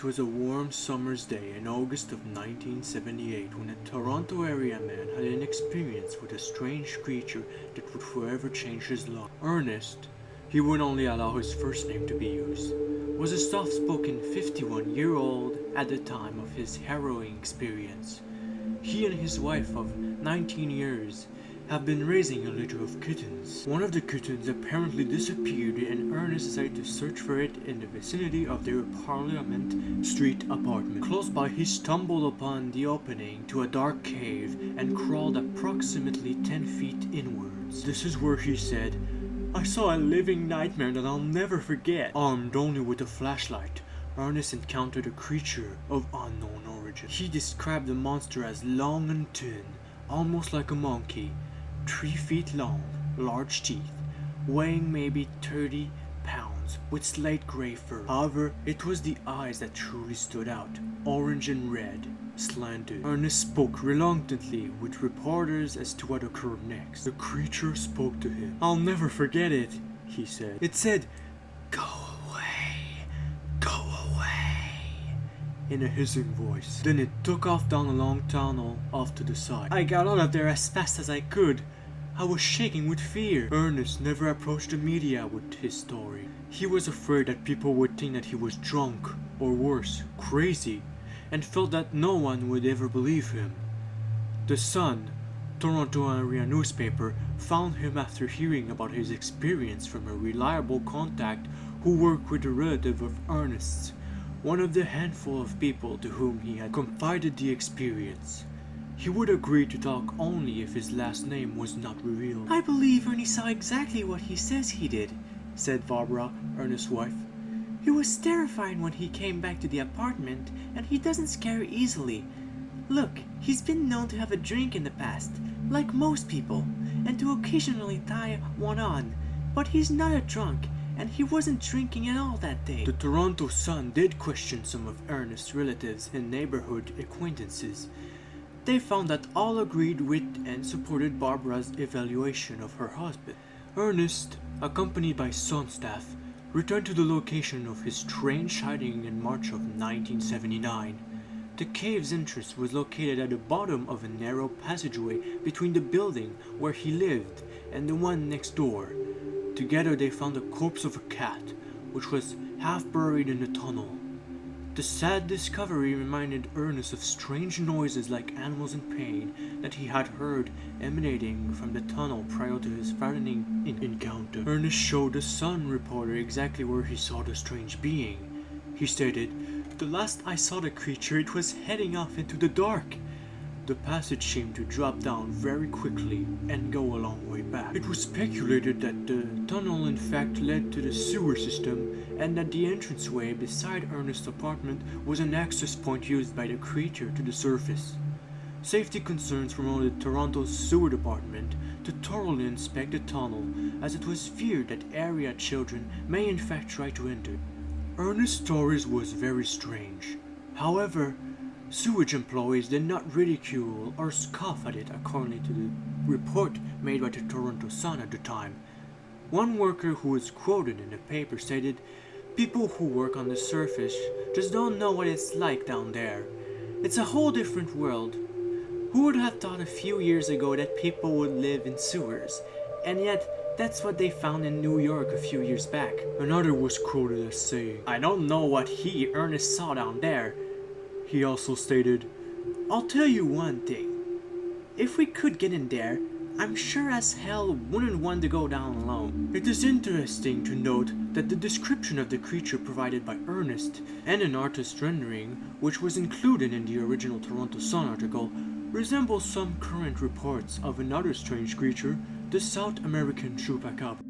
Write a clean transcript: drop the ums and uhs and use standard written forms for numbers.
was a warm summer's day in August of 1978 when a Toronto area man had an experience with a strange creature that would forever change his life. Ernest, he would only allow his first name to be used, was a soft-spoken 51-year-old at the time of his harrowing experience. He and his wife of 19 years have been raising a litter of kittens. One of the kittens apparently disappeared and Ernest decided to search for it in the vicinity of their Parliament Street apartment. Close by, he stumbled upon the opening to a dark cave and crawled approximately 10 feet inwards. This is where he said, "I saw a living nightmare that I'll never forget." Armed only with a flashlight, Ernest encountered a creature of unknown origin. He described the monster as long and thin, almost like a monkey, 3 feet long, large teeth, weighing maybe 30 pounds, with slate gray fur. However, it was the eyes that truly stood out, orange and red, slanted. Ernest spoke reluctantly with reporters as to what occurred next. The creature spoke to him. "I'll never forget it," he said. "It said, 'Go away, go away,' in a hissing voice. Then it took off down a long tunnel off to the side. I got out of there as fast as I could. I was shaking with fear." Ernest never approached the media with his story. He was afraid that people would think that he was drunk, or worse, crazy, and felt that no one would ever believe him. The Sun, Toronto area newspaper, found him after hearing about his experience from a reliable contact who worked with a relative of Ernest's, one of the handful of people to whom he had confided the experience. He would agree to talk only if his last name was not revealed. "I believe Ernie saw exactly what he says he did," said Barbara, Ernest's wife. "He was terrified when he came back to the apartment, and he doesn't scare easily. Look, he's been known to have a drink in the past, like most people, and to occasionally tie one on, but he's not a drunk, and he wasn't drinking at all that day." The Toronto Sun did question some of Ernest's relatives and neighborhood acquaintances. They found that all agreed with and supported Barbara's evaluation of her husband. Ernest, accompanied by Sun staff, returned to the location of his strange sighting in March of 1979. The cave's entrance was located at the bottom of a narrow passageway between the building where he lived and the one next door. Together they found the corpse of a cat, which was half buried in the tunnel. The sad discovery reminded Ernest of strange noises like animals in pain that he had heard emanating from the tunnel prior to his frightening encounter. Ernest showed the Sun reporter exactly where he saw the strange being. He stated, "The last I saw the creature, it was heading off into the dark. The passage seemed to drop down very quickly and go a long way back. It was speculated that the tunnel in fact led to the sewer system and that the entranceway beside Ernest's apartment was an access point used by the creature to the surface. Safety concerns prompted Toronto's sewer department to thoroughly inspect the tunnel, as it was feared that area children may in fact try to enter." Ernest's stories was very strange. However, sewage employees did not ridicule or scoff at it, according to the report made by the Toronto Sun at the time. One worker who was quoted in the paper stated, "People who work on the surface just don't know what it's like down there. It's a whole different world. Who would have thought a few years ago that people would live in sewers? And yet, that's what they found in New York a few years back." Another was quoted as saying, "I don't know what Ernest saw down there." He also stated, "I'll tell you one thing. If we could get in there, I'm sure as hell wouldn't want to go down alone." It is interesting to note that the description of the creature provided by Ernest and an artist's rendering, which was included in the original Toronto Sun article, resembles some current reports of another strange creature, the South American chupacabra.